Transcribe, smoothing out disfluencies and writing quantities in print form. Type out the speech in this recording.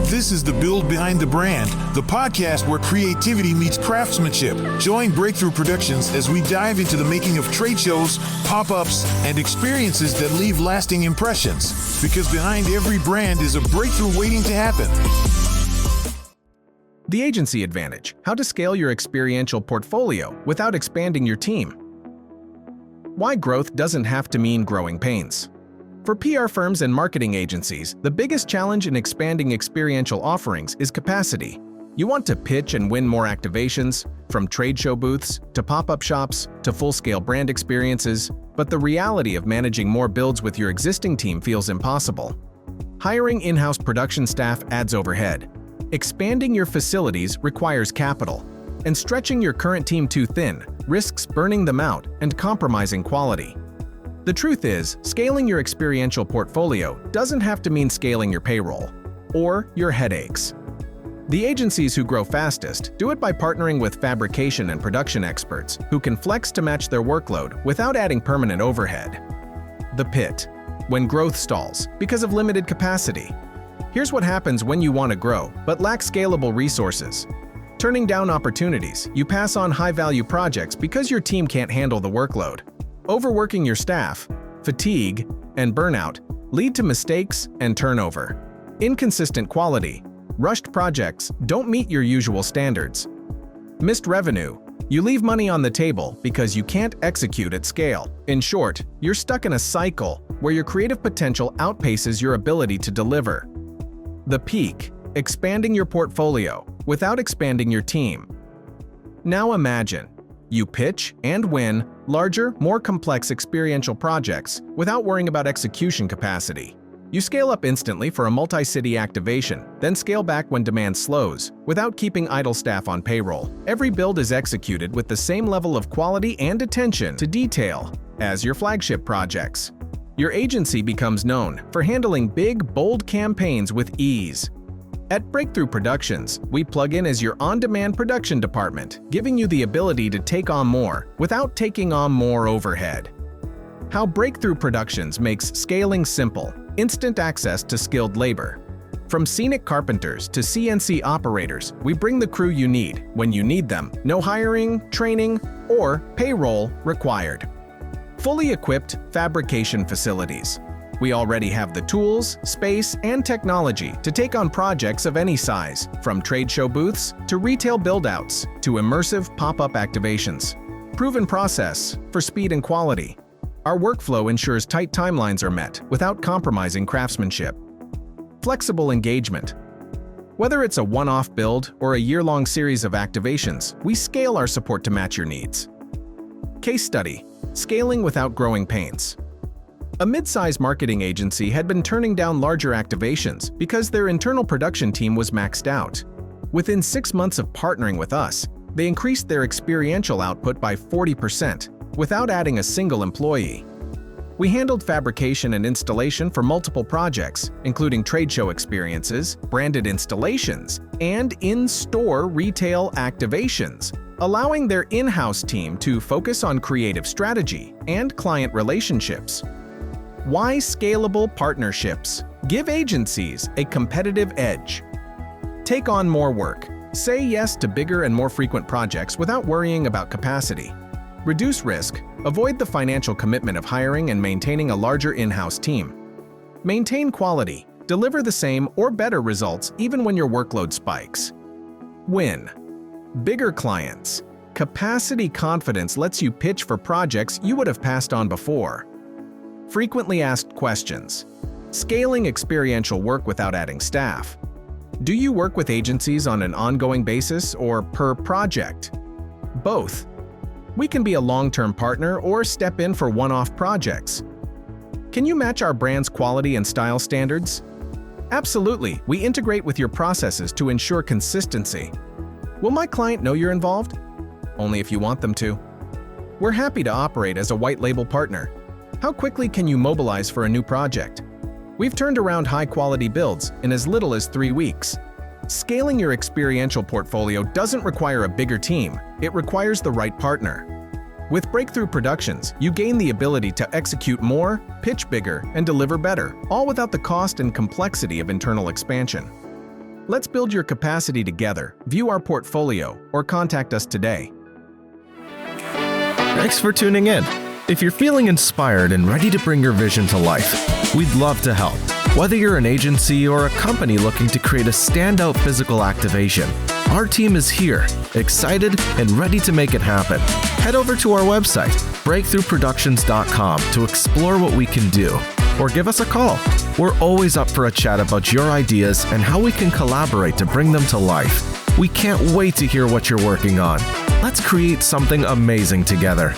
This is the Build Behind the Brand, the podcast where creativity meets craftsmanship. Join Breakthrough Productions as we dive into the making of trade shows, pop-ups, and experiences that leave lasting impressions. Because behind every brand is a breakthrough waiting to happen. The Agency Advantage: How to Scale Your Experiential Portfolio Without Expanding Your Team. Why growth doesn't have to mean growing pains. For PR firms and marketing agencies, the biggest challenge in expanding experiential offerings is capacity. You want to pitch and win more activations, from trade show booths to pop-up shops to full-scale brand experiences, but the reality of managing more builds with your existing team feels impossible. Hiring in-house production staff adds overhead. Expanding your facilities requires capital, and stretching your current team too thin risks burning them out and compromising quality. The truth is, scaling your experiential portfolio doesn't have to mean scaling your payroll or your headaches. The agencies who grow fastest do it by partnering with fabrication and production experts who can flex to match their workload without adding permanent overhead. The pit: when growth stalls because of limited capacity. Here's what happens when you want to grow but lack scalable resources. Turning down opportunities, you pass on high-value projects because your team can't handle the workload. Overworking your staff, fatigue, and burnout lead to mistakes and turnover. Inconsistent quality, rushed projects don't meet your usual standards. Missed revenue: you leave money on the table because you can't execute at scale. In short, you're stuck in a cycle where your creative potential outpaces your ability to deliver. The peak: expanding your portfolio without expanding your team. Now imagine you pitch and win larger, more complex experiential projects without worrying about execution capacity. You scale up instantly for a multi-city activation, then scale back when demand slows, without keeping idle staff on payroll. Every build is executed with the same level of quality and attention to detail as your flagship projects. Your agency becomes known for handling big, bold campaigns with ease. At Breakthrough Productions, we plug in as your on-demand production department, giving you the ability to take on more without taking on more overhead. How Breakthrough Productions makes scaling simple: instant access to skilled labor. From scenic carpenters to CNC operators, we bring the crew you need when you need them. No hiring, training, or payroll required. Fully equipped fabrication facilities. We already have the tools, space, and technology to take on projects of any size, from trade show booths to retail build-outs to immersive pop-up activations. Proven process for speed and quality. Our workflow ensures tight timelines are met without compromising craftsmanship. Flexible engagement. Whether it's a one-off build or a year-long series of activations, we scale our support to match your needs. Case study: scaling without growing pains. A mid-size marketing agency had been turning down larger activations because their internal production team was maxed out. Within 6 months of partnering with us, they increased their experiential output by 40% without adding a single employee. We handled fabrication and installation for multiple projects, including trade show experiences, branded installations, and in-store retail activations, allowing their in-house team to focus on creative strategy and client relationships. Why scalable partnerships give agencies a competitive edge. Take on more work. Say yes to bigger and more frequent projects without worrying about capacity. Reduce risk. Avoid the financial commitment of hiring and maintaining a larger in-house team. Maintain quality. Deliver the same or better results even when your workload spikes. Win. Bigger clients. Capacity confidence lets you pitch for projects you would have passed on before. Frequently asked questions. Scaling experiential work without adding staff. Do you work with agencies on an ongoing basis or per project? Both. We can be a long-term partner or step in for one-off projects. Can you match our brand's quality and style standards? Absolutely, we integrate with your processes to ensure consistency. Will my client know you're involved? Only if you want them to. We're happy to operate as a white label partner. How quickly can you mobilize for a new project? We've turned around high-quality builds in as little as 3 weeks. Scaling your experiential portfolio doesn't require a bigger team, it requires the right partner. With Breakthrough Productions, you gain the ability to execute more, pitch bigger, and deliver better, all without the cost and complexity of internal expansion. Let's build your capacity together. View our portfolio or contact us today. Thanks for tuning in. If you're feeling inspired and ready to bring your vision to life, we'd love to help. Whether you're an agency or a company looking to create a standout physical activation, our team is here, excited and ready to make it happen. Head over to our website, breakthroughproductions.com, to explore what we can do, or give us a call. We're always up for a chat about your ideas and how we can collaborate to bring them to life. We can't wait to hear what you're working on. Let's create something amazing together.